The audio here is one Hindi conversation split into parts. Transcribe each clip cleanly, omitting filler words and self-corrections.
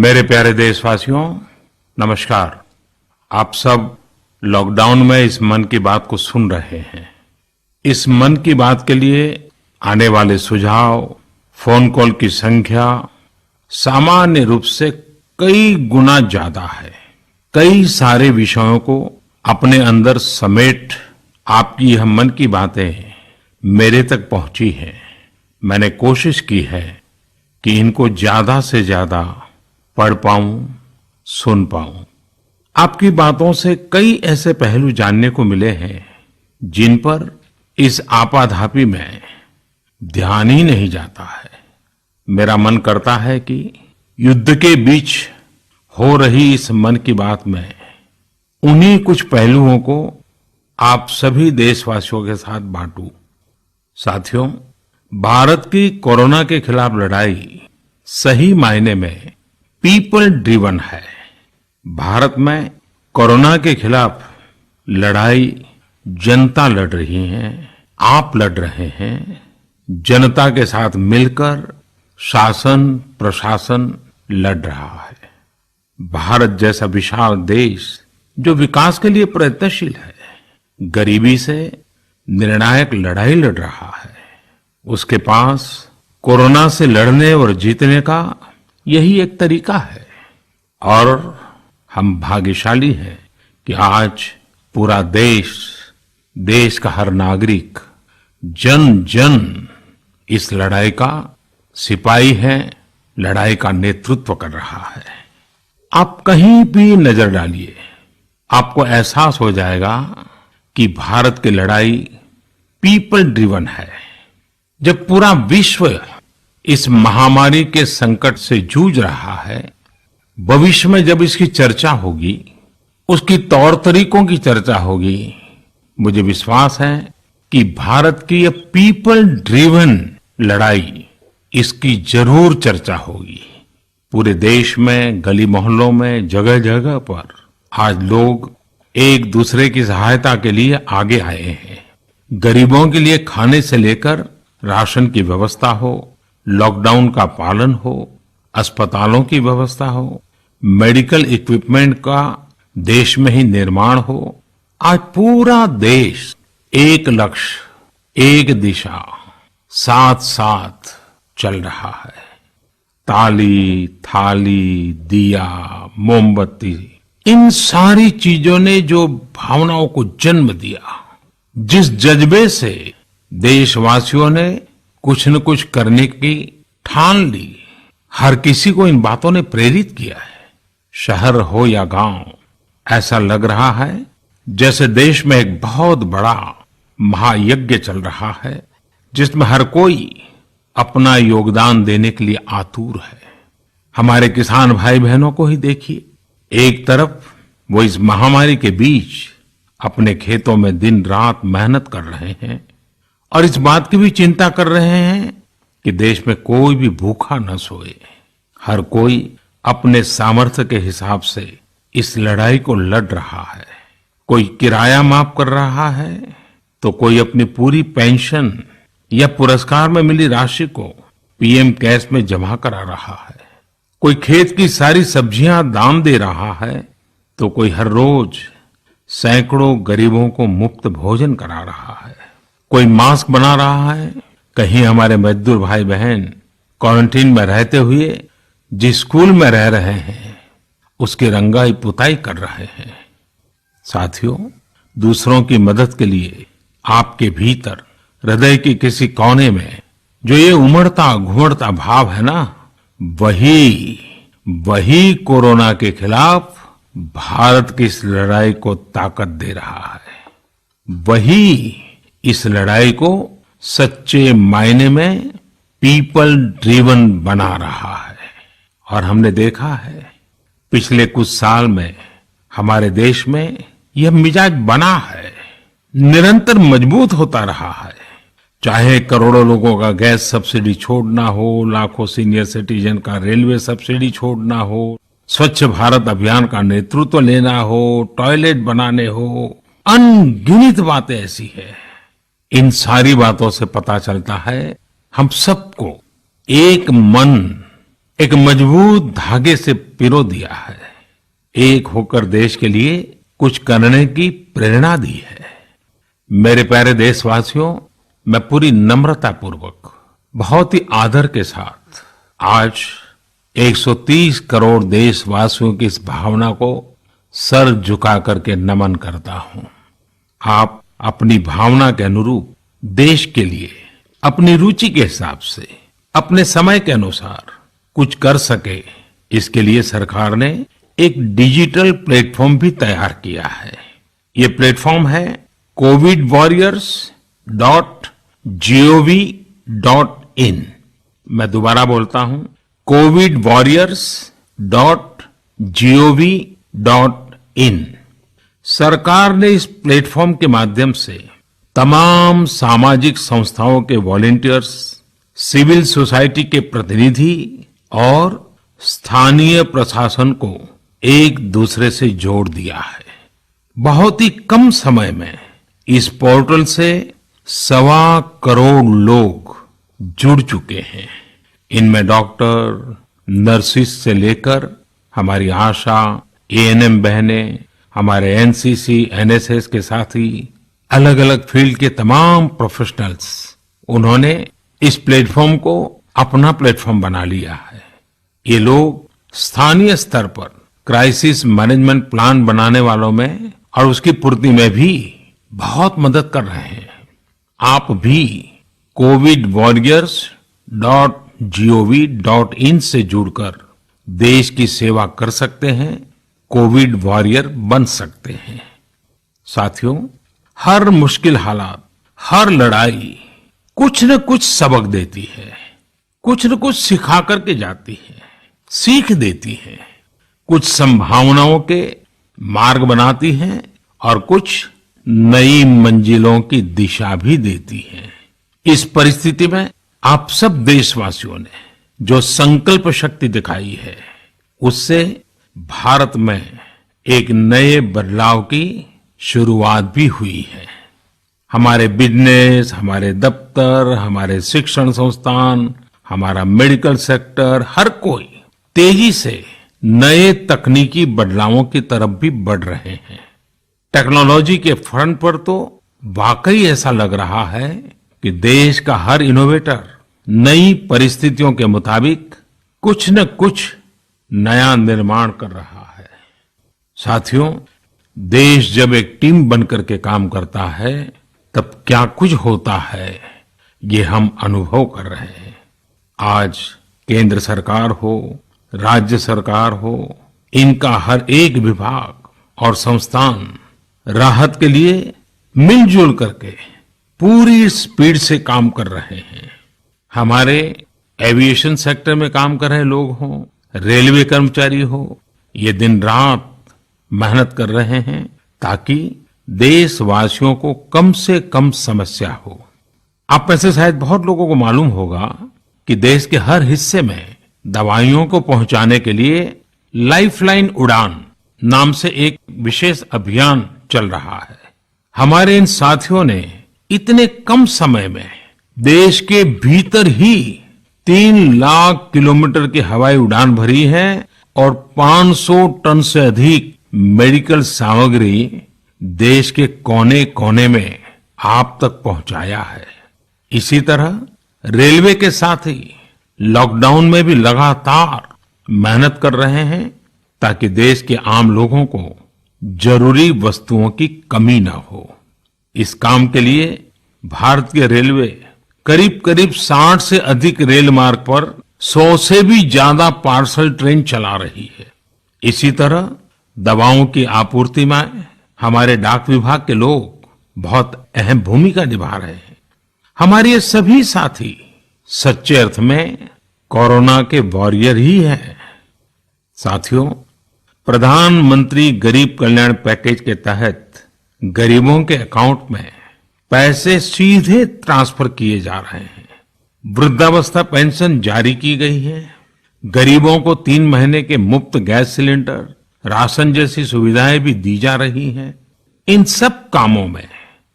मेरे प्यारे देशवासियों, नमस्कार। आप सब लॉकडाउन में इस मन की बात को सुन रहे हैं। इस मन की बात के लिए आने वाले सुझाव, फोन कॉल की संख्या सामान्य रूप से कई गुना ज्यादा है। कई सारे विषयों को अपने अंदर समेट आपकी यह मन की बातें मेरे तक पहुंची हैं। मैंने कोशिश की है कि इनको ज्यादा से ज्यादा पढ़ पाऊं, सुन पाऊं। आपकी बातों से कई ऐसे पहलू जानने को मिले हैं जिन पर इस आपाधापी में ध्यान ही नहीं जाता है। मेरा मन करता है कि युद्ध के बीच हो रही इस मन की बात में उन्हीं कुछ पहलुओं को आप सभी देशवासियों के साथ बांटूं। साथियों, भारत की कोरोना के खिलाफ लड़ाई सही मायने में पीपल ड्रिवन है। भारत में कोरोना के खिलाफ लड़ाई जनता लड़ रही है, आप लड़ रहे हैं। जनता के साथ मिलकर शासन प्रशासन लड़ रहा है। भारत जैसा विशाल देश जो विकास के लिए प्रयत्नशील है, गरीबी से निर्णायक लड़ाई लड़ रहा है। उसके पास कोरोना से लड़ने और जीतने का यही एक तरीका है। और हम भाग्यशाली हैं कि आज पूरा देश का हर नागरिक, जन जन इस लड़ाई का सिपाही है, लड़ाई का नेतृत्व कर रहा है। आप कहीं भी नजर डालिए, आपको एहसास हो जाएगा कि भारत की लड़ाई पीपल ड्रिवन है। जब पूरा विश्व इस महामारी के संकट से जूझ रहा है, भविष्य में जब इसकी चर्चा होगी, उसकी तौर तरीकों की चर्चा होगी, मुझे विश्वास है कि भारत की ये पीपल ड्रिवन लड़ाई, इसकी जरूर चर्चा होगी। पूरे देश में, गली मोहल्लों में, जगह जगह पर आज लोग एक दूसरे की सहायता के लिए आगे आए हैं। गरीबों के लिए खाने से लेकर राशन की व्यवस्था हो, लॉकडाउन का पालन हो, अस्पतालों की व्यवस्था हो, मेडिकल इक्विपमेंट का देश में ही निर्माण हो। आज पूरा देश एक लक्ष्य, एक दिशा, साथ साथ चल रहा है। ताली, थाली, दिया, मोमबत्ती, इन सारी चीजों ने जो भावनाओं को जन्म दिया, जिस जज्बे से देशवासियों ने कुछ न कुछ करने की ठान ली, हर किसी को इन बातों ने प्रेरित किया है। शहर हो या गांव, ऐसा लग रहा है जैसे देश में एक बहुत बड़ा महायज्ञ चल रहा है, जिसमें हर कोई अपना योगदान देने के लिए आतुर है। हमारे किसान भाई बहनों को ही देखिए, एक तरफ वो इस महामारी के बीच अपने खेतों में दिन रात मेहनत कर रहे हैं और इस बात की भी चिंता कर रहे हैं कि देश में कोई भी भूखा न सोए। हर कोई अपने सामर्थ्य के हिसाब से इस लड़ाई को लड़ रहा है। कोई किराया माफ कर रहा है, तो कोई अपनी पूरी पेंशन या पुरस्कार में मिली राशि को पीएम केयर्स में जमा करा रहा है। कोई खेत की सारी सब्जियां दान दे रहा है, तो कोई हर रोज सैकड़ों गरीबों को मुफ्त भोजन करा रहा है। कोई मास्क बना रहा है। कहीं हमारे मजदूर भाई बहन क्वारंटीन में रहते हुए जिस स्कूल में रह रहे हैं, उसकी रंगाई पुताई कर रहे हैं। साथियों, दूसरों की मदद के लिए आपके भीतर हृदय के किसी कोने में जो ये उमड़ता घुमड़ता भाव है ना, वही कोरोना के खिलाफ भारत की इस लड़ाई को ताकत दे रहा है। वही इस लड़ाई को सच्चे मायने में पीपल ड्रिवन बना रहा है। और हमने देखा है पिछले कुछ साल में हमारे देश में यह मिजाज बना है, निरंतर मजबूत होता रहा है। चाहे करोड़ों लोगों का गैस सब्सिडी छोड़ना हो, लाखों सीनियर सिटीजन का रेलवे सब्सिडी छोड़ना हो, स्वच्छ भारत अभियान का नेतृत्व लेना हो, टॉयलेट बनाने हो, अनगिनत बातें ऐसी है। इन सारी बातों से पता चलता है हम सबको एक मन, एक मजबूत धागे से पिरो दिया है। एक होकर देश के लिए कुछ करने की प्रेरणा दी है। मेरे प्यारे देशवासियों, मैं पूरी नम्रता पूर्वक, बहुत ही आदर के साथ आज 130 करोड़ देशवासियों की इस भावना को सर झुका करके नमन करता हूं। आप अपनी भावना के अनुरूप देश के लिए अपनी रुचि के हिसाब से, अपने समय के अनुसार कुछ कर सके, इसके लिए सरकार ने एक डिजिटल प्लेटफॉर्म भी तैयार किया है। ये प्लेटफॉर्म है covidwarriors.gov.in। मैं दोबारा बोलता हूं, covidwarriors.gov.in। सरकार ने इस प्लेटफॉर्म के माध्यम से तमाम सामाजिक संस्थाओं के वॉलंटियर्स, सिविल सोसाइटी के प्रतिनिधि और स्थानीय प्रशासन को एक दूसरे से जोड़ दिया है। बहुत ही कम समय में इस पोर्टल से 1.25 करोड़ लोग जुड़ चुके हैं। इनमें डॉक्टर, नर्सिस से लेकर हमारी आशा, एएनएम बहनें, हमारे एनसीसी, एनएसएस के साथी, अलग अलग फील्ड के तमाम प्रोफेशनल्स, उन्होंने इस प्लेटफॉर्म को अपना प्लेटफॉर्म बना लिया है। ये लोग स्थानीय स्तर पर क्राइसिस मैनेजमेंट प्लान बनाने वालों में और उसकी पूर्ति में भी बहुत मदद कर रहे हैं। आप भी covidwarriors.gov.in से जुड़कर देश की सेवा कर सकते हैं, कोविड वॉरियर बन सकते हैं। साथियों, हर मुश्किल हालात, हर लड़ाई कुछ न कुछ सबक देती है, कुछ न कुछ सिखा करके जाती है, सीख देती है, कुछ संभावनाओं के मार्ग बनाती है और कुछ नई मंजिलों की दिशा भी देती है। इस परिस्थिति में आप सब देशवासियों ने जो संकल्प शक्ति दिखाई है, उससे भारत में एक नए बदलाव की शुरुआत भी हुई है। हमारे बिजनेस, हमारे दफ्तर, हमारे शिक्षण संस्थान, हमारा मेडिकल सेक्टर, हर कोई तेजी से नए तकनीकी बदलावों की तरफ भी बढ़ रहे हैं। टेक्नोलॉजी के फ्रंट पर तो वाकई ऐसा लग रहा है कि देश का हर इनोवेटर नई परिस्थितियों के मुताबिक कुछ न कुछ नया निर्माण कर रहा है। साथियों, देश जब एक टीम बनकर के काम करता है, तब क्या कुछ होता है, ये हम अनुभव कर रहे हैं। आज केंद्र सरकार हो, राज्य सरकार हो, इनका हर एक विभाग और संस्थान राहत के लिए मिलजुल करके पूरी स्पीड से काम कर रहे हैं। हमारे एविएशन सेक्टर में काम कर रहे लोग हों, रेलवे कर्मचारी हो, ये दिन रात मेहनत कर रहे हैं ताकि देशवासियों को कम से कम समस्या हो। आप में से शायद बहुत लोगों को मालूम होगा कि देश के हर हिस्से में दवाइयों को पहुंचाने के लिए लाइफलाइन उड़ान नाम से एक विशेष अभियान चल रहा है। हमारे इन साथियों ने इतने कम समय में देश के भीतर ही 3 लाख किलोमीटर की हवाई उड़ान भरी है और 500 टन से अधिक मेडिकल सामग्री देश के कोने कोने में आप तक पहुंचाया है। इसी तरह रेलवे के साथ ही लॉकडाउन में भी लगातार मेहनत कर रहे हैं ताकि देश के आम लोगों को जरूरी वस्तुओं की कमी न हो। इस काम के लिए भारतीय रेलवे करीब करीब 60 से अधिक रेल मार्ग पर 100 से भी ज्यादा पार्सल ट्रेन चला रही है। इसी तरह दवाओं की आपूर्ति में हमारे डाक विभाग के लोग बहुत अहम भूमिका निभा रहे हैं। हमारे ये सभी साथी सच्चे अर्थ में कोरोना के वॉरियर ही हैं। साथियों, प्रधानमंत्री गरीब कल्याण पैकेज के तहत गरीबों के अकाउंट में पैसे सीधे ट्रांसफर किए जा रहे हैं। वृद्धावस्था पेंशन जारी की गई है। गरीबों को 3 महीने के मुफ्त गैस सिलेंडर, राशन जैसी सुविधाएं भी दी जा रही हैं। इन सब कामों में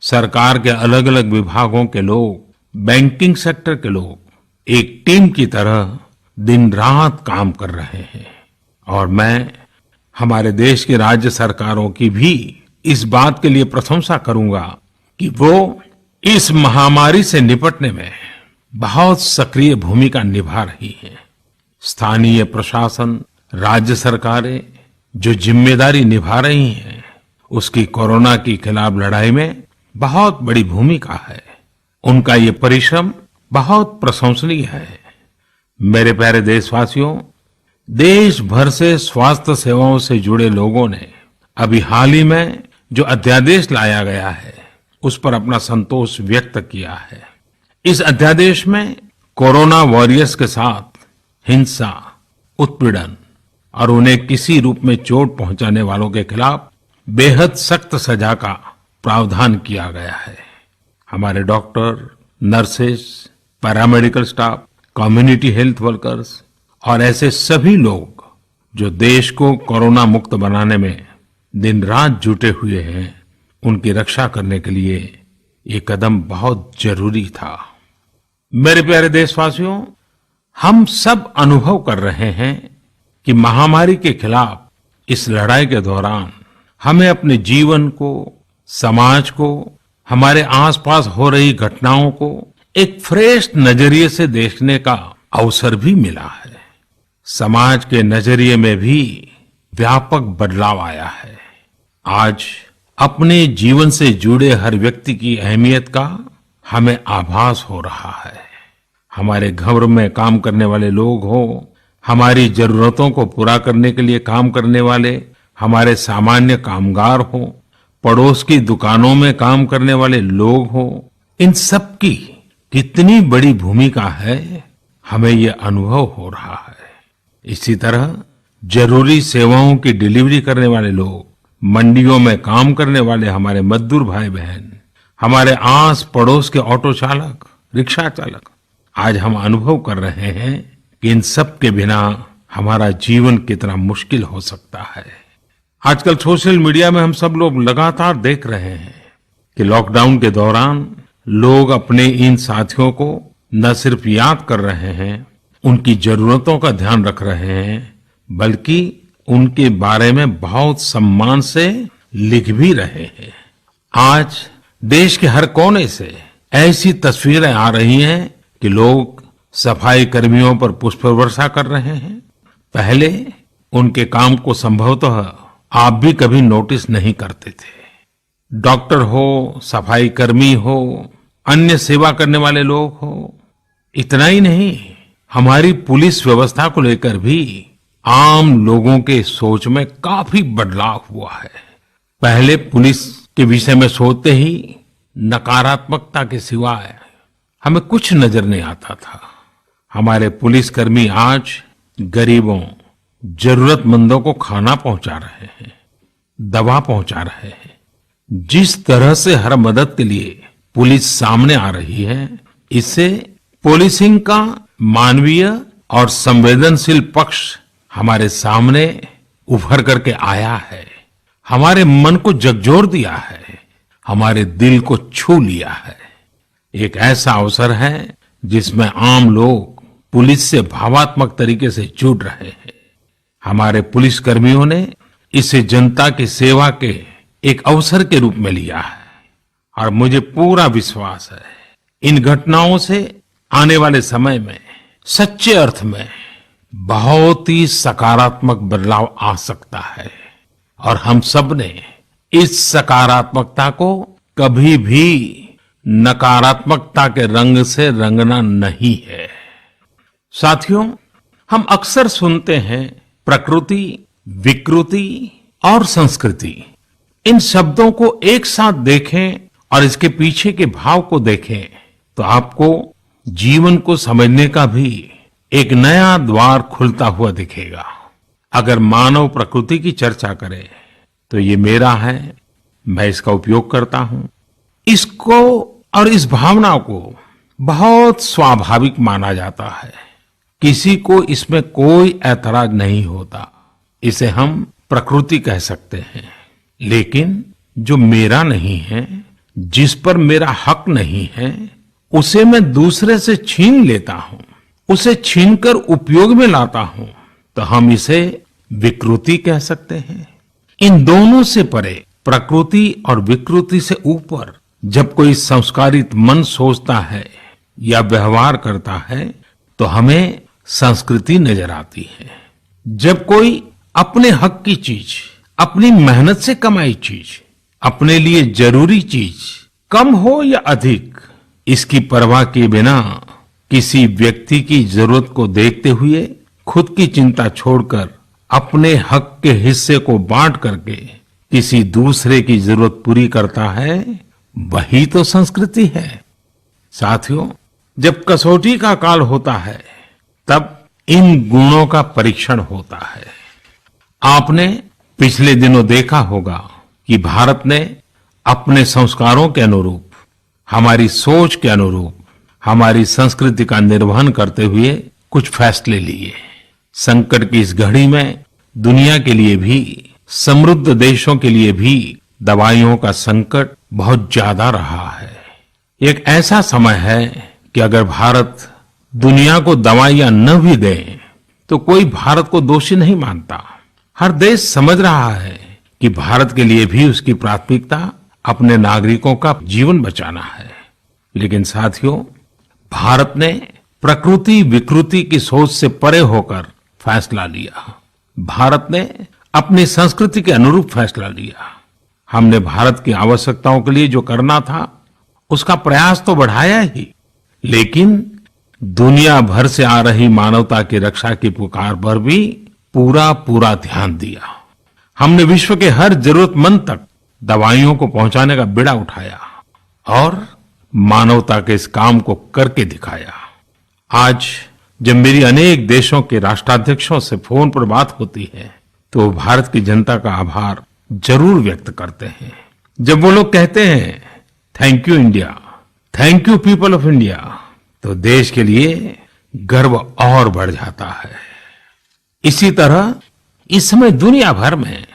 सरकार के अलग अलग विभागों के लोग, बैंकिंग सेक्टर के लोग एक टीम की तरह दिन रात काम कर रहे हैं और मैं हमारे देश की राज्य सरकारों की भी इस बात के लिए प्रशंसा करूंगा कि वो इस महामारी से निपटने में बहुत सक्रिय भूमिका निभा रही है। स्थानीय प्रशासन, राज्य सरकारें जो जिम्मेदारी निभा रही हैं, उसकी कोरोना के खिलाफ लड़ाई में बहुत बड़ी भूमिका है। उनका ये परिश्रम बहुत प्रशंसनीय है। मेरे प्यारे देशवासियों, देश भर से स्वास्थ्य सेवाओं से जुड़े लोगों ने अभी हाल ही में जो अध्यादेश लाया गया है, उस पर अपना संतोष व्यक्त किया है। इस अध्यादेश में कोरोना वॉरियर्स के साथ हिंसा, उत्पीड़न और उन्हें किसी रूप में चोट पहुंचाने वालों के खिलाफ बेहद सख्त सजा का प्रावधान किया गया है। हमारे doctor, nurses, paramedical staff, community health workers और ऐसे सभी लोग जो देश को कोरोना मुक्त बनाने में दिन रात जुटे हुए हैं, उनकी रक्षा करने के लिए ये कदम बहुत जरूरी था। मेरे प्यारे देशवासियों, हम सब अनुभव कर रहे हैं कि महामारी के खिलाफ इस लड़ाई के दौरान हमें अपने जीवन को, समाज को, हमारे आसपास हो रही घटनाओं को एक फ्रेश नजरिए से देखने का अवसर भी मिला है। समाज के नजरिए में भी व्यापक बदलाव आया है। आज अपने जीवन से जुड़े हर व्यक्ति की अहमियत का हमें आभास हो रहा है। हमारे घर में काम करने वाले लोग हो, हमारी जरूरतों को पूरा करने के लिए काम करने वाले हमारे सामान्य कामगार हो, पड़ोस की दुकानों में काम करने वाले लोग हो, इन सब की कितनी बड़ी भूमिका है, हमें ये अनुभव हो रहा है। इसी तरह जरूरी सेवाओं की डिलीवरी करने वाले लोग, मंडियों में काम करने वाले हमारे मजदूर भाई बहन, हमारे आस पड़ोस के ऑटो चालक, रिक्शा चालक, आज हम अनुभव कर रहे हैं कि इन सब के बिना हमारा जीवन कितना मुश्किल हो सकता है। आजकल सोशल मीडिया में हम सब लोग लगातार देख रहे हैं कि लॉकडाउन के दौरान लोग अपने इन साथियों को न सिर्फ याद कर रहे हैं, उनकी जरूरतों का ध्यान रख रहे हैं, बल्कि उनके बारे में बहुत सम्मान से लिख भी रहे हैं। आज देश के हर कोने से ऐसी तस्वीरें आ रही हैं कि लोग सफाई कर्मियों पर पुष्प वर्षा कर रहे हैं। पहले उनके काम को संभवतः आप भी कभी नोटिस नहीं करते थे। डॉक्टर हो, सफाई कर्मी हो, अन्य सेवा करने वाले लोग हो, इतना ही नहीं, हमारी पुलिस व्यवस्था को लेकर भी आम लोगों के सोच में काफी बदलाव हुआ है। पहले पुलिस के विषय में सोचते ही नकारात्मकता के सिवाय हमें कुछ नजर नहीं आता था। हमारे पुलिसकर्मी आज गरीबों, जरूरतमंदों को खाना पहुंचा रहे हैं, दवा पहुंचा रहे हैं। जिस तरह से हर मदद के लिए पुलिस सामने आ रही है, इससे पुलिसिंग का मानवीय और संवेदनशील पक्ष हमारे सामने उभर करके आया है, हमारे मन को झकझोर दिया है, हमारे दिल को छू लिया है। एक ऐसा अवसर है जिसमें आम लोग पुलिस से भावात्मक तरीके से जुड़ रहे हैं। हमारे पुलिस कर्मियों ने इसे जनता की सेवा के एक अवसर के रूप में लिया है और मुझे पूरा विश्वास है इन घटनाओं से आने वाले समय में सच्चे अर्थ में बहुत ही सकारात्मक बदलाव आ सकता है और हम सब ने इस सकारात्मकता को कभी भी नकारात्मकता के रंग से रंगना नहीं है। साथियों, हम अक्सर सुनते हैं प्रकृति, विकृति और संस्कृति। इन शब्दों को एक साथ देखें और इसके पीछे के भाव को देखें तो आपको जीवन को समझने का भी एक नया द्वार खुलता हुआ दिखेगा। अगर मानव प्रकृति की चर्चा करें तो ये मेरा है, मैं इसका उपयोग करता हूं। इसको और इस भावना को बहुत स्वाभाविक माना जाता है, किसी को इसमें कोई ऐतराज नहीं होता, इसे हम प्रकृति कह सकते हैं। लेकिन जो मेरा नहीं है, जिस पर मेरा हक नहीं है, उसे मैं दूसरे से छीन लेता हूं, उसे छीनकर उपयोग में लाता हूं तो हम इसे विकृति कह सकते हैं। इन दोनों से परे, प्रकृति और विकृति से ऊपर जब कोई संस्कारित मन सोचता है या व्यवहार करता है तो हमें संस्कृति नजर आती है। जब कोई अपने हक की चीज, अपनी मेहनत से कमाई चीज, अपने लिए जरूरी चीज कम हो या अधिक, इसकी परवाह किए बिना किसी व्यक्ति की जरूरत को देखते हुए खुद की चिंता छोड़कर अपने हक के हिस्से को बांट करके किसी दूसरे की जरूरत पूरी करता है, वही तो संस्कृति है। साथियों, जब कसौटी का काल होता है तब इन गुणों का परीक्षण होता है। आपने पिछले दिनों देखा होगा कि भारत ने अपने संस्कारों के अनुरूप, हमारी सोच के अनुरूप, हमारी संस्कृति का निर्वहन करते हुए कुछ फैसले लिए। संकट की इस घड़ी में दुनिया के लिए भी, समृद्ध देशों के लिए भी दवाइयों का संकट बहुत ज्यादा रहा है। एक ऐसा समय है कि अगर भारत दुनिया को दवाइयां न भी दे तो कोई भारत को दोषी नहीं मानता। हर देश समझ रहा है कि भारत के लिए भी उसकी प्राथमिकता अपने नागरिकों का जीवन बचाना है। लेकिन साथियों, भारत ने प्रकृति विकृति की सोच से परे होकर फैसला लिया। भारत ने अपनी संस्कृति के अनुरूप फैसला लिया। हमने भारत की आवश्यकताओं के लिए जो करना था उसका प्रयास तो बढ़ाया ही, लेकिन दुनिया भर से आ रही मानवता की रक्षा की पुकार पर भी पूरा ध्यान दिया। हमने विश्व के हर जरूरतमंद तक दवाइयों को पहुंचाने का बीड़ा उठाया और मानवता के इस काम को करके दिखाया। आज जब मेरी अनेक देशों के राष्ट्राध्यक्षों से फोन पर बात होती है तो वो भारत की जनता का आभार जरूर व्यक्त करते हैं। जब वो लोग कहते हैं thank you India, thank you people of India, तो देश के लिए गर्व और बढ़ जाता है। इसी तरह इस समय दुनिया भर में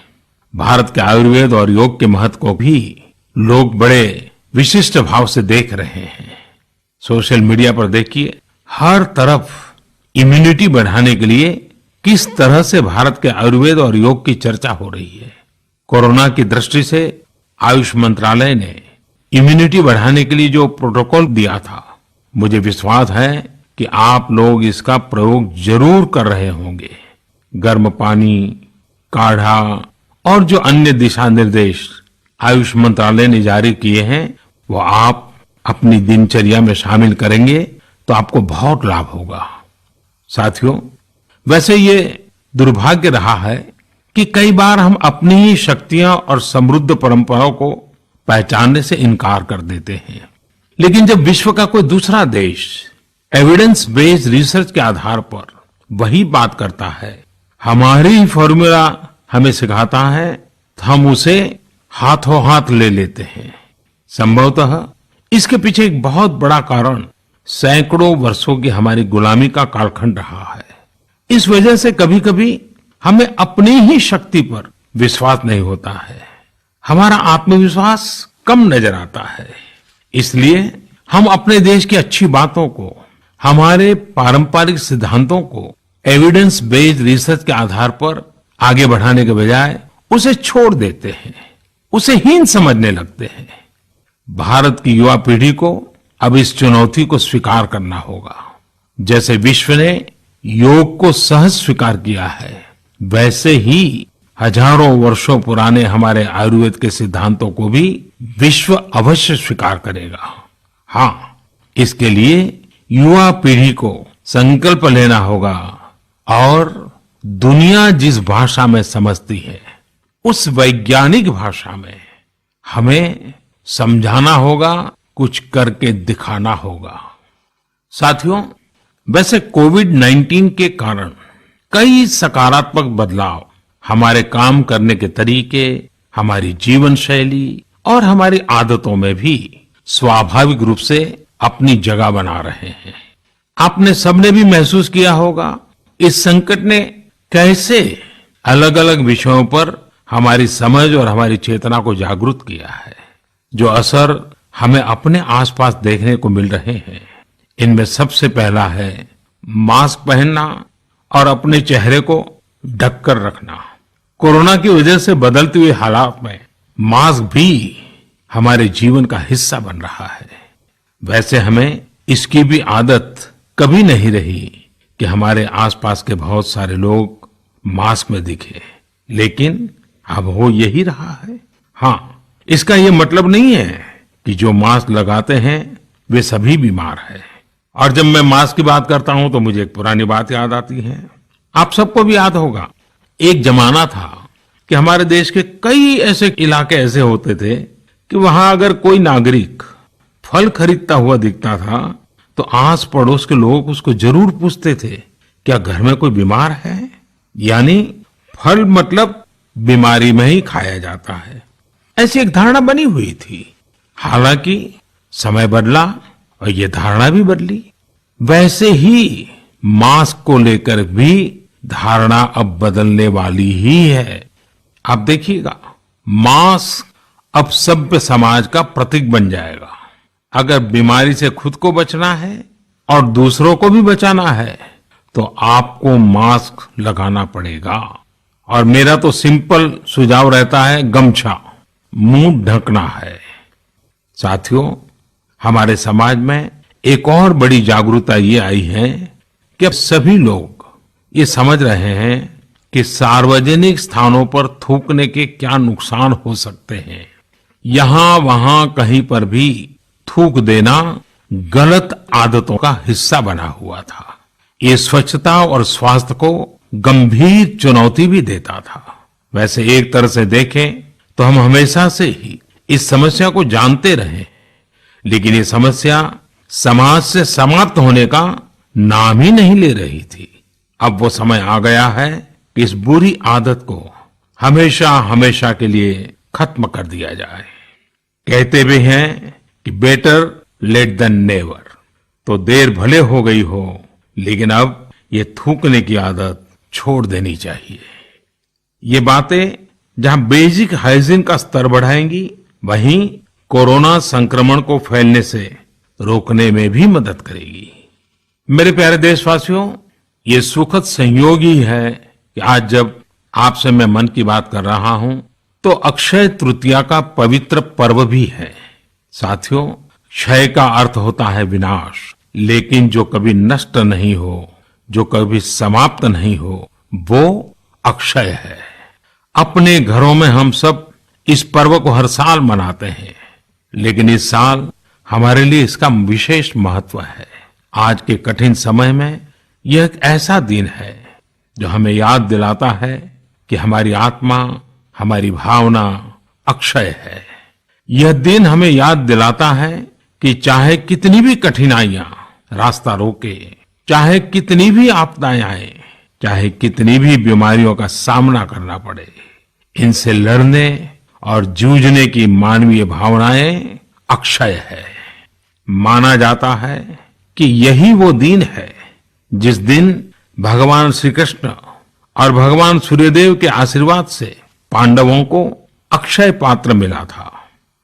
भारत के आयुर्वेद और योग के महत्व को भी लोग बड़े विशिष्ट भाव से देख रहे हैं। सोशल मीडिया पर देखिए, हर तरफ इम्यूनिटी बढ़ाने के लिए किस तरह से भारत के आयुर्वेद और योग की चर्चा हो रही है। कोरोना की दृष्टि से आयुष मंत्रालय ने इम्यूनिटी बढ़ाने के लिए जो प्रोटोकॉल दिया था, मुझे विश्वास है कि आप लोग इसका प्रयोग जरूर कर रहे होंगे। गर्म पानी, काढ़ा और जो अन्य दिशा निर्देश आयुष मंत्रालय ने जारी किए हैं वो आप अपनी दिनचर्या में शामिल करेंगे तो आपको बहुत लाभ होगा। साथियों, वैसे ये दुर्भाग्य रहा है कि कई बार हम अपनी ही शक्तियां और समृद्ध परंपराओं को पहचानने से इनकार कर देते हैं। लेकिन जब विश्व का कोई दूसरा देश एविडेंस बेस्ड रिसर्च के आधार पर वही बात करता है, हमारी ही फॉर्मूला हमें सिखाता है, तो हम उसे हाथों हाथ ले लेते हैं। संभवतः इसके पीछे एक बहुत बड़ा कारण सैकड़ों वर्षों की हमारी गुलामी का कालखंड रहा है। इस वजह से कभी कभी हमें अपनी ही शक्ति पर विश्वास नहीं होता है, हमारा आत्मविश्वास कम नजर आता है। इसलिए हम अपने देश की अच्छी बातों को, हमारे पारंपरिक सिद्धांतों को एविडेंस बेस्ड रिसर्च के आधार पर आगे बढ़ाने के बजाय उसे छोड़ देते हैं, उसे हीन समझने लगते हैं। भारत की युवा पीढ़ी को अब इस चुनौती को स्वीकार करना होगा। जैसे विश्व ने योग को सहज स्वीकार किया है, वैसे ही हजारों वर्षों पुराने हमारे आयुर्वेद के सिद्धांतों को भी विश्व अवश्य स्वीकार करेगा। हाँ, इसके लिए युवा पीढ़ी को संकल्प लेना होगा और दुनिया जिस भाषा में समझती है उस वैज्ञानिक भाषा में हमें समझाना होगा, कुछ करके दिखाना होगा। साथियों, वैसे कोविड-19 के कारण कई सकारात्मक बदलाव हमारे काम करने के तरीके, हमारी जीवन शैली और हमारी आदतों में भी स्वाभाविक रूप से अपनी जगह बना रहे हैं। आपने सबने भी महसूस किया होगा इस संकट ने कैसे अलग अलग विषयों पर हमारी समझ और हमारी चेतना को जागरूक किया है। जो असर हमें अपने आसपास देखने को मिल रहे हैं, इनमें सबसे पहला है मास्क पहनना और अपने चेहरे को ढककर रखना। कोरोना की वजह से बदलते हुए हालात में मास्क भी हमारे जीवन का हिस्सा बन रहा है। वैसे हमें इसकी भी आदत कभी नहीं रही कि हमारे आसपास के बहुत सारे लोग मास्क में दिखे, लेकिन अब हो यही रहा है। हाँ, इसका ये मतलब नहीं है कि जो मास्क लगाते हैं वे सभी बीमार हैं। और जब मैं मास्क की बात करता हूं तो मुझे एक पुरानी बात याद आती है। आप सबको भी याद होगा, एक जमाना था कि हमारे देश के कई ऐसे इलाके ऐसे होते थे कि वहां अगर कोई नागरिक फल खरीदता हुआ दिखता था तो आस पड़ोस के लोग उसको जरूर पूछते थे, क्या घर में कोई बीमार है? यानी फल मतलब बीमारी में ही खाया जाता है, ऐसी एक धारणा बनी हुई थी। हालांकि समय बदला और ये धारणा भी बदली। वैसे ही मास्क को लेकर भी धारणा अब बदलने वाली ही है। आप देखिएगा, मास्क अब सभ्य समाज का प्रतीक बन जाएगा। अगर बीमारी से खुद को बचना है और दूसरों को भी बचाना है तो आपको मास्क लगाना पड़ेगा। और मेरा तो सिंपल सुझाव रहता है, गमछा मुंह ढकना है। साथियों, हमारे समाज में एक और बड़ी जागरूकता ये आई है कि अब सभी लोग ये समझ रहे हैं कि सार्वजनिक स्थानों पर थूकने के क्या नुकसान हो सकते हैं। यहां वहां कहीं पर भी थूक देना गलत आदतों का हिस्सा बना हुआ था। ये स्वच्छता और स्वास्थ्य को गंभीर चुनौती भी देता था। वैसे एक तरह से देखें तो हम हमेशा से ही इस समस्या को जानते रहे, लेकिन ये समस्या समाज से समाप्त होने का नाम ही नहीं ले रही थी। अब वो समय आ गया है कि इस बुरी आदत को हमेशा हमेशा के लिए खत्म कर दिया जाए। कहते भी हैं कि बेटर लेट देन नेवर। तो देर भले हो गई हो, लेकिन अब ये थूकने की आदत छोड़ देनी चाहिए। ये बातें जहां बेसिक हाइजीन का स्तर बढ़ाएंगी, वहीं कोरोना संक्रमण को फैलने से रोकने में भी मदद करेगी। मेरे प्यारे देशवासियों, ये सुखद संयोग ही है कि आज जब आपसे मैं मन की बात कर रहा हूं तो अक्षय तृतीया का पवित्र पर्व भी है। साथियों, क्षय का अर्थ होता है विनाश, लेकिन जो कभी नष्ट नहीं हो, जो कभी समाप्त नहीं हो, वो अक्षय है। अपने घरों में हम सब इस पर्व को हर साल मनाते हैं, लेकिन इस साल हमारे लिए इसका विशेष महत्व है। आज के कठिन समय में यह एक ऐसा दिन है जो हमें याद दिलाता है कि हमारी आत्मा, हमारी भावना अक्षय है। यह दिन हमें याद दिलाता है कि चाहे कितनी भी कठिनाइयां रास्ता रोके, चाहे कितनी भी आपदाएं आए, चाहे कितनी भी बीमारियों का सामना करना पड़े, इनसे लड़ने और जूझने की मानवीय भावनाएं अक्षय है। माना जाता है कि यही वो दिन है जिस दिन भगवान श्री कृष्ण और भगवान सूर्यदेव के आशीर्वाद से पांडवों को अक्षय पात्र मिला था।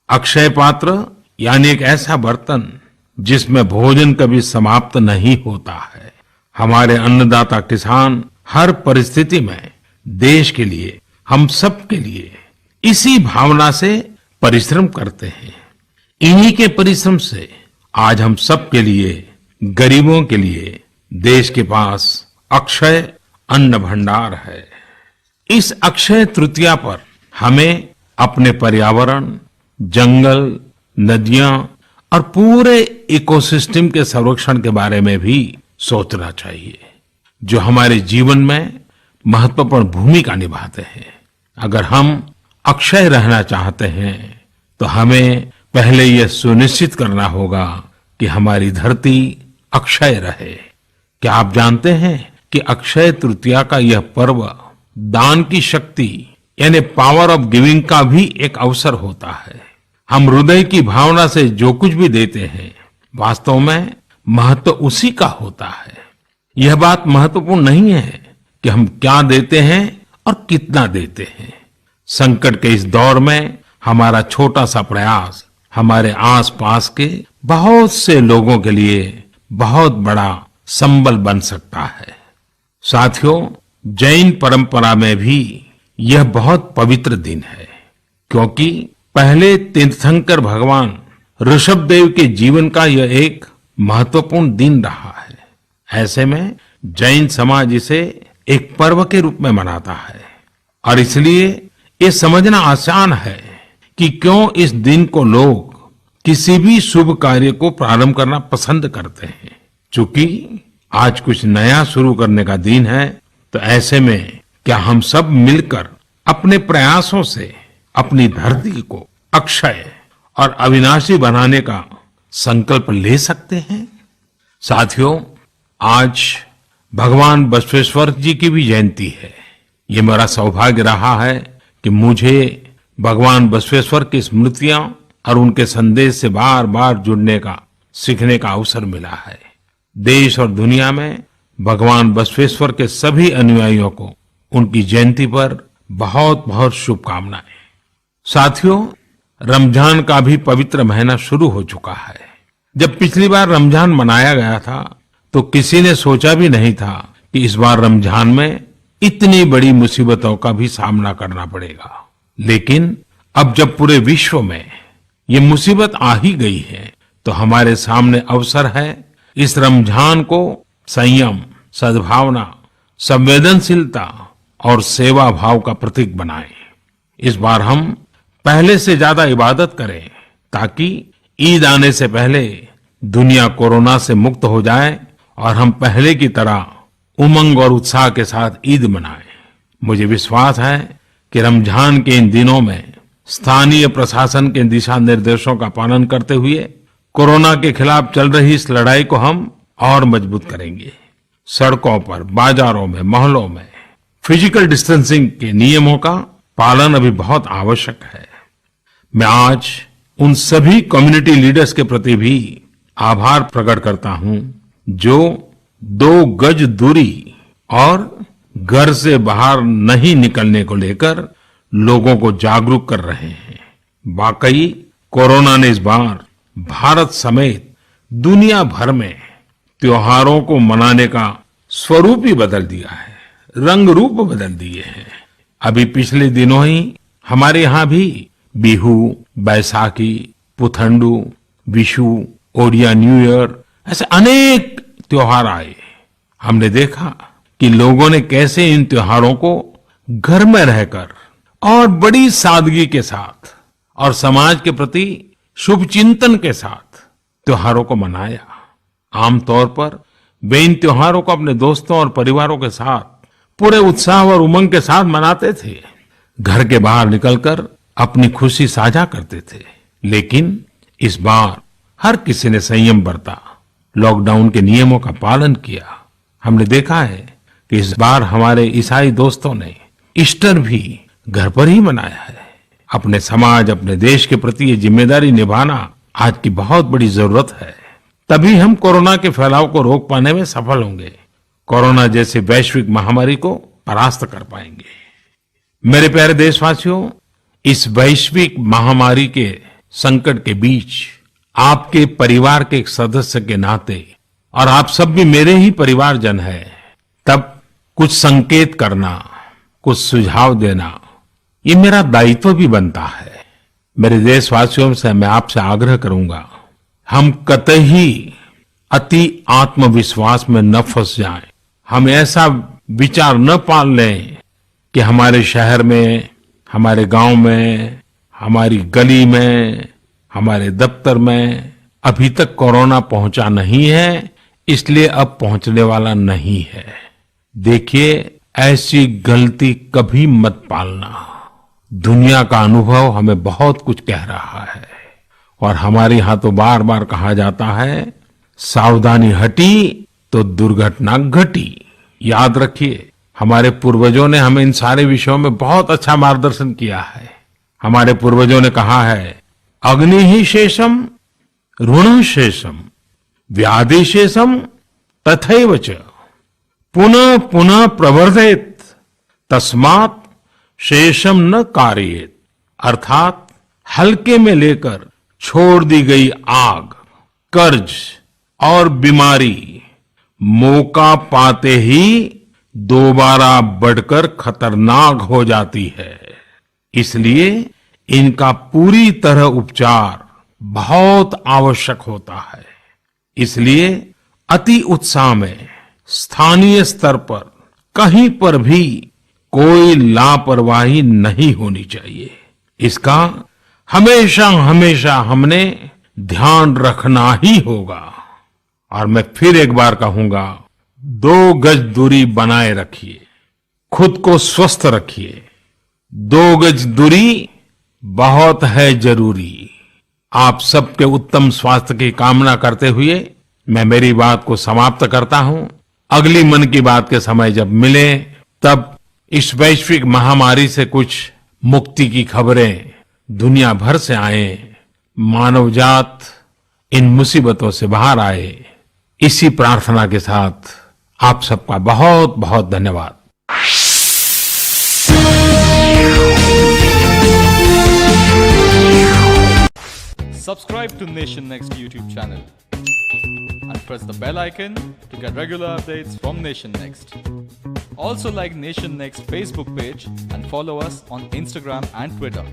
अक्षय पात्र यानी एक ऐसा बर्तन जिसमें भोजन कभी समाप्त नहीं होता है। हमारे अन्नदाता किसान हर परिस्थिति में देश के लिए, हम सब के लिए इसी भावना से परिश्रम करते हैं। इन्हीं के परिश्रम से आज हम सब के लिए, गरीबों के लिए देश के पास अक्षय अन्न भंडार है। इस अक्षय तृतीया पर हमें अपने पर्यावरण, जंगल, नदियां और पूरे इकोसिस्टम के संरक्षण के बारे में भी सोचना चाहिए, जो हमारे जीवन में महत्वपूर्ण भूमिका निभाते हैं। अगर हम अक्षय रहना चाहते हैं तो हमें पहले यह सुनिश्चित करना होगा कि हमारी धरती अक्षय रहे। क्या आप जानते हैं कि अक्षय तृतीया का यह पर्व दान की शक्ति यानी पावर ऑफ गिविंग का भी एक अवसर होता है। हम हृदय की भावना से जो कुछ भी देते हैं, वास्तव में महत्व उसी का होता है। यह बात महत्वपूर्ण नहीं है कि हम क्या देते हैं और कितना देते हैं। संकट के इस दौर में हमारा छोटा सा प्रयास हमारे आसपास के बहुत से लोगों के लिए बहुत बड़ा संबल बन सकता है। साथियों, जैन परंपरा में भी यह बहुत पवित्र दिन है, क्योंकि पहले तीर्थंकर भगवान ऋषभदेव के जीवन का यह एक महत्वपूर्ण दिन रहा है। ऐसे में जैन समाज इसे एक पर्व के रूप में मनाता है और इसलिए ये समझना आसान है कि क्यों इस दिन को लोग किसी भी शुभ कार्य को प्रारंभ करना पसंद करते हैं। चूंकि आज कुछ नया शुरू करने का दिन है, तो ऐसे में क्या हम सब मिलकर अपने प्रयासों से अपनी धरती को अक्षय और अविनाशी बनाने का संकल्प ले सकते हैं? साथियों, आज भगवान बसवेश्वर जी की भी जयंती है। ये मेरा सौभाग्य रहा है कि मुझे भगवान बसवेश्वर की स्मृतियां और उनके संदेश से बार बार जुड़ने का, सीखने का अवसर मिला है। देश और दुनिया में भगवान बसवेश्वर के सभी अनुयायियों को उनकी जयंती पर बहुत बहुत शुभकामनाएं। साथियों, रमजान का भी पवित्र महीना शुरू हो चुका है। जब पिछली बार रमजान मनाया गया था, तो किसी ने सोचा भी नहीं था कि इस बार रमजान में इतनी बड़ी मुसीबतों का भी सामना करना पड़ेगा। लेकिन अब जब पूरे विश्व में ये मुसीबत आ ही गई है, तो हमारे सामने अवसर है इस रमजान को संयम, सद्भावना, संवेदनशीलता और सेवा भाव का प्रतीक बनाएं। इस बार हम पहले से ज्यादा इबादत करें, ताकि ईद आने से पहले दुनिया कोरोना से मुक्त हो जाए और हम पहले की तरह उमंग और उत्साह के साथ ईद मनाएं। मुझे विश्वास है कि रमजान के इन दिनों में स्थानीय प्रशासन के दिशा निर्देशों का पालन करते हुए कोरोना के खिलाफ चल रही इस लड़ाई को हम और मजबूत करेंगे। सड़कों पर, बाजारों में, मोहल्लों में फिजिकल डिस्टेंसिंग के नियमों का पालन अभी बहुत आवश्यक है। मैं आज उन सभी कम्युनिटी लीडर्स के प्रति भी आभार प्रकट करता हूं, जो 2 गज दूरी और घर से बाहर नहीं निकलने को लेकर लोगों को जागरूक कर रहे हैं। वाकई कोरोना ने इस बार भारत समेत दुनिया भर में त्योहारों को मनाने का स्वरूप ही बदल दिया है, रंग रूप बदल दिए हैं। अभी पिछले दिनों ही हमारे यहाँ भी बिहू, बैसाखी, पुथंडू, विशु, ओडिया न्यू ईयर ऐसे अनेक त्योहार आए। हमने देखा कि लोगों ने कैसे इन त्योहारों को घर में रहकर और बड़ी सादगी के साथ और समाज के प्रति शुभ चिंतन के साथ त्योहारों को मनाया। आमतौर पर वे इन त्योहारों को अपने दोस्तों और परिवारों के साथ पूरे उत्साह और उमंग के साथ मनाते थे, घर के बाहर निकलकर अपनी खुशी साझा करते थे। लेकिन इस बार हर किसी ने संयम बरता, लॉकडाउन के नियमों का पालन किया। हमने देखा है कि इस बार हमारे ईसाई दोस्तों ने ईस्टर भी घर पर ही मनाया है। अपने समाज, अपने देश के प्रति ये जिम्मेदारी निभाना आज की बहुत बड़ी जरूरत है। तभी हम कोरोना के फैलाव को रोक पाने में सफल होंगे, कोरोना जैसे वैश्विक महामारी को परास्त कर पाएंगे। मेरे प्यारे देशवासियों, इस वैश्विक महामारी के संकट के बीच आपके परिवार के एक सदस्य के नाते, और आप सब भी मेरे ही परिवारजन हैं, तब कुछ संकेत करना, कुछ सुझाव देना, ये मेरा दायित्व भी बनता है। मेरे देशवासियों से मैं आपसे आग्रह करूंगा, हम कतई अति आत्मविश्वास में न फंस जाएं। हम ऐसा विचार न पाल लें कि हमारे शहर में, हमारे गांव में, हमारी गली में, हमारे दफ्तर में अभी तक कोरोना पहुंचा नहीं है, इसलिए अब पहुंचने वाला नहीं है। देखिए, ऐसी गलती कभी मत पालना। दुनिया का अनुभव हमें बहुत कुछ कह रहा है और हमारे यहाँ तो बार बार कहा जाता है, सावधानी हटी तो दुर्घटना घटी। याद रखिए, हमारे पूर्वजों ने हमें इन सारे विषयों में बहुत अच्छा मार्गदर्शन किया है। हमारे पूर्वजों ने कहा है, अग्नि ही शेषम ऋण शेषम व्याधि शेषम तथैव च पुनः पुनः प्रवर्धेत तस्मात् शेषम न कार्येत। अर्थात हल्के में लेकर छोड़ दी गई आग, कर्ज और बीमारी मौका पाते ही दोबारा बढ़कर खतरनाक हो जाती है। इसलिए इनका पूरी तरह उपचार बहुत आवश्यक होता है। इसलिए अति उत्साह में स्थानीय स्तर पर कहीं पर भी कोई लापरवाही नहीं होनी चाहिए। इसका हमेशा हमेशा हमने ध्यान रखना ही होगा। और मैं फिर एक बार कहूंगा, 2 गज दूरी बनाए रखिए, खुद को स्वस्थ रखिए। 2 गज दूरी बहुत है जरूरी। आप सबके उत्तम स्वास्थ्य की कामना करते हुए मैं मेरी बात को समाप्त करता हूं। अगली मन की बात के समय जब मिले तब इस वैश्विक महामारी से कुछ मुक्ति की खबरें दुनिया भर से आए, मानव जात इन मुसीबतों से बाहर आए, इसी प्रार्थना के साथ आप सबका बहुत बहुत धन्यवाद। Subscribe to Nation Next YouTube channel and press the bell icon to get regular updates from Nation Next. Also like Nation Next Facebook page and follow us on Instagram and Twitter.